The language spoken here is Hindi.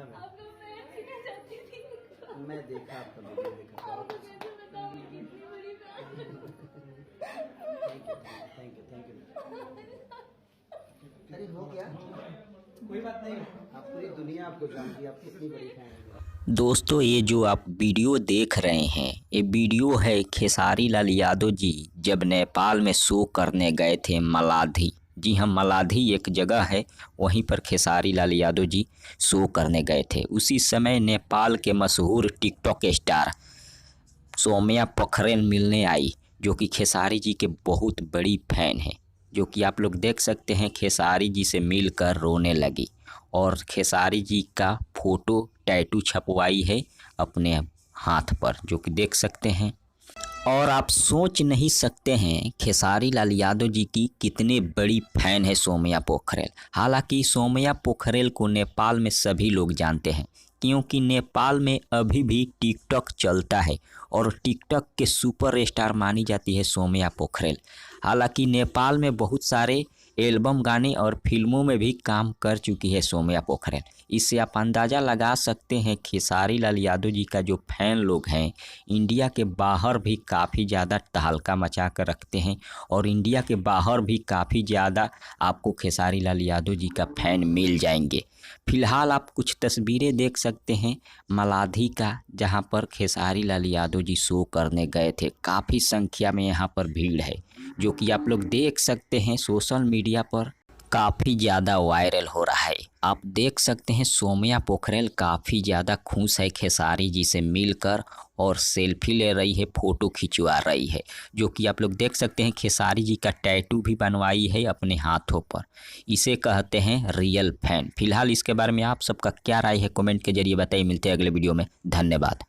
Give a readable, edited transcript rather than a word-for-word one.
देखा मैं। आप लोग मैं सीखना चाहती थी। मैं देखा आपका वीडियो देखा। आप मुझे तो बताओ मैं कितनी बड़ी थैंक यू। अरे हो गया, कोई बात नहीं। आप पूरी दुनिया आपको जानती है, आप कितनी बड़ी फैन हैं। दोस्तों, ये जो आप वीडियो देख रहे हैं, ये वीडियो है खेसारी लाल यादव जी जब नेपाल में शो करने गए थे मलाधी। जी हाँ, मलाधी एक जगह है, वहीं पर खेसारी लाल यादव जी शो करने गए थे। उसी समय नेपाल के मशहूर टिकटॉक स्टार सौम्या पोखरेल मिलने आई, जो कि खेसारी जी के बहुत बड़ी फैन है। जो कि आप लोग देख सकते हैं, खेसारी जी से मिलकर रोने लगी और खेसारी जी का फोटो टैटू छपवाई है अपने हाथ पर, जो कि देख सकते हैं। और आप सोच नहीं सकते हैं खेसारी लाल यादव जी की कितने बड़ी फैन है सौम्या पोखरेल। हालांकि सौम्या पोखरेल को नेपाल में सभी लोग जानते हैं, क्योंकि नेपाल में अभी भी टिकटॉक चलता है और टिकटॉक के सुपर स्टार मानी जाती है सौम्या पोखरेल। हालांकि नेपाल में बहुत सारे एल्बम गाने और फिल्मों में भी काम कर चुकी है सौम्या पोखरेल। इससे आप अंदाज़ा लगा सकते हैं खेसारी लाल यादव जी का जो फैन लोग हैं, इंडिया के बाहर भी काफ़ी ज़्यादा तहलका मचा कर रखते हैं और इंडिया के बाहर भी काफ़ी ज़्यादा आपको खेसारी लाल यादव जी का फैन मिल जाएंगे। फिलहाल आप कुछ तस्वीरें देख सकते हैं मलाधी का, जहां पर खेसारी लाल यादव जी शो करने गए थे। काफ़ी संख्या में यहां पर भीड़ है, जो कि आप लोग देख सकते हैं सोशल मीडिया पर काफ़ी ज़्यादा वायरल हो रहा है। आप देख सकते हैं सौम्या पोखरेल काफ़ी ज़्यादा खुश है खेसारी जी से मिलकर और सेल्फी ले रही है, फ़ोटो खिंचवा रही है। जो कि आप लोग देख सकते हैं खेसारी जी का टैटू भी बनवाई है अपने हाथों पर। इसे कहते हैं रियल फैन। फिलहाल इसके बारे में आप सबका क्या राय है, कमेंट के जरिए बताइए। मिलते हैं अगले वीडियो में। धन्यवाद।